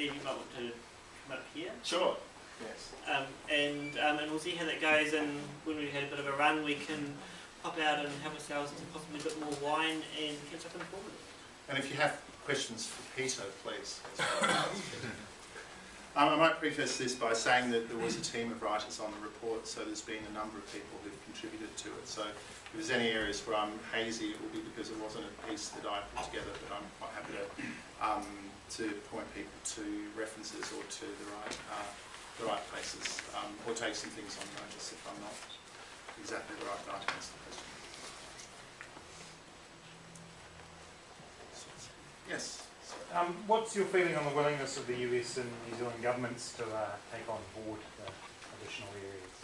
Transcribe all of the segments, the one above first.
Steve, you might want to come up here. Sure. Yes. And we'll see how that goes, and when we've had a bit of a run we can pop out and have ourselves possibly a bit more wine and catch up and forward. And if you have questions for Peter, please. I might preface this by saying that there was a team of writers on the report, so there's been a number of people who've contributed to it. So if there's any areas where I'm hazy, it will be because it wasn't a piece that I put together, but I'm quite happy to point people to references or to the right places, or take some things on notice if I'm not exactly the right guy to answer the question. Yes? What's your feeling on the willingness of the US and New Zealand governments to take on board the additional areas?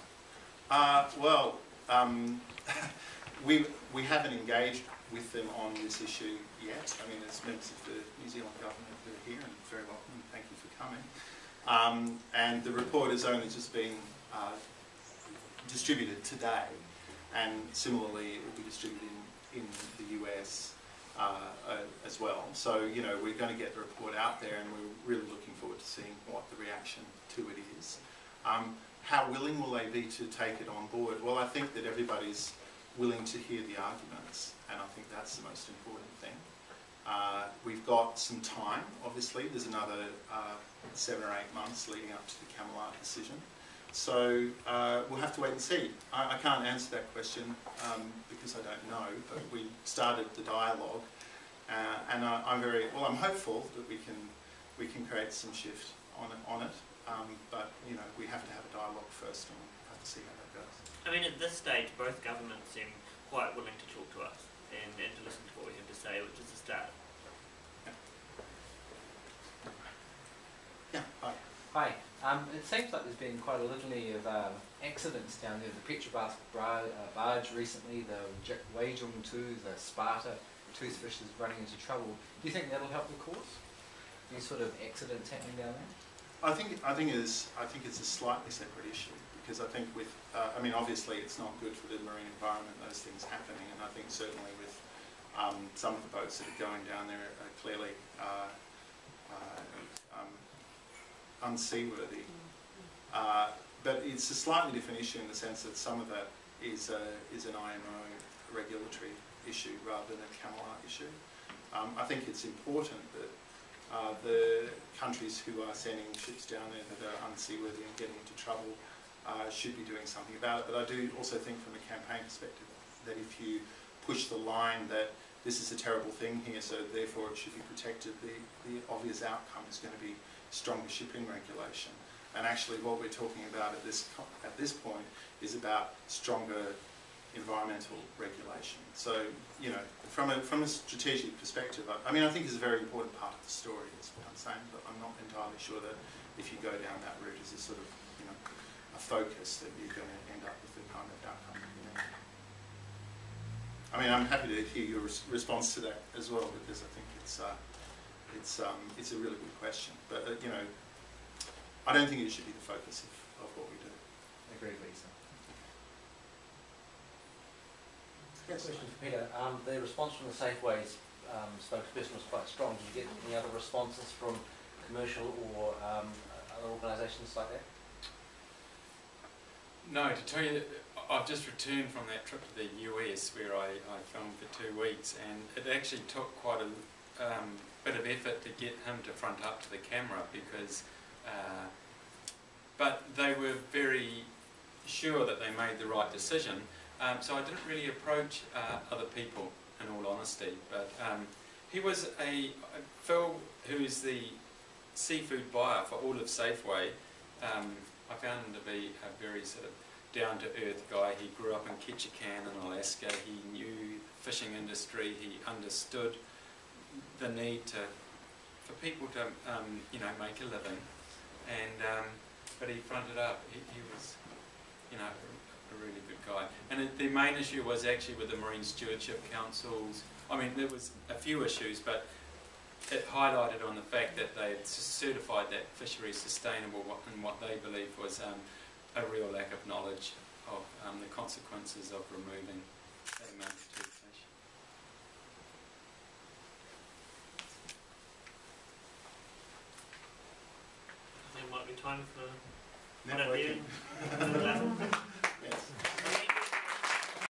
We haven't engaged with them on this issue yet. I mean, there's members of the New Zealand government who are here, and very welcome. Thank you for coming. And the report has only just been distributed today, and similarly it will be distributed in the US as well. So, you know, we're going to get the report out there, and we're really looking forward to seeing what the reaction to it is. How willing will they be to take it on board? Well, I think that everybody's willing to hear the arguments, and I think that's the most important thing. We've got some time, obviously. There's another 7 or 8 months leading up to the Camelot decision. So we'll have to wait and see. I can't answer that question because I don't know, but we started the dialogue, and I'm hopeful that we can create some shift on it. But you know, we have to have a dialogue first, and we'll have to see how that goes. I mean, at this stage, both governments seem quite willing to talk to us and to listen to what we have to say, which is a start. Yeah. Hi. Hi. It seems like there's been quite a litany of accidents down there. The Petrobras barge recently, the Waging 2, the Sparta, the Toothfish is running into trouble. Do you think that'll help the cause? Any sort of accidents happening down there? I think it's a slightly separate issue, because I think with I mean, obviously it's not good for the marine environment, those things happening, and I think certainly with some of the boats that are going down there are clearly unseaworthy. But it's a slightly different issue in the sense that some of that is an IMO regulatory issue rather than a Camelot issue. I think it's important that the countries who are sending ships down there that are unseaworthy and getting into trouble should be doing something about it. But I do also think from a campaign perspective that if you push the line that this is a terrible thing here, so therefore it should be protected, the obvious outcome is going to be stronger shipping regulation. And actually what we're talking about at this point is about stronger environmental regulation. So, you know, from a strategic perspective, I mean, I think it's a very important part of the story, is what I'm saying, but I'm not entirely sure that if you go down that route as a sort of, you know, a focus, that you're going to end up with the kind of outcome. You know. I mean, I'm happy to hear your response to that as well, because I think it's a really good question. But you know, I don't think it should be the focus of what we do. I agree, Lisa. Yes. Question for Peter. The response from the Safeways spokesperson was quite strong. Did you get any other responses from commercial or other organisations like that? No, to tell you, I've just returned from that trip to the US where I filmed for 2 weeks, and it actually took quite a bit of effort to get him to front up to the camera, because but they were very sure that they made the right decision. So I didn't really approach other people, in all honesty, but he was Phil, who is the seafood buyer for all of Safeway. I found him to be a very sort of down-to-earth guy. He grew up in Ketchikan in Alaska. He knew the fishing industry. He understood the need for people to you know, make a living, and but he fronted up. He was, you know, a really good guy. And the main issue was actually with the Marine Stewardship Councils. I mean, there was a few issues, but it highlighted on the fact that they had certified that fishery sustainable in what they believed was a real lack of knowledge of the consequences of removing that amount of toothfish. might be time for Networking. one of you.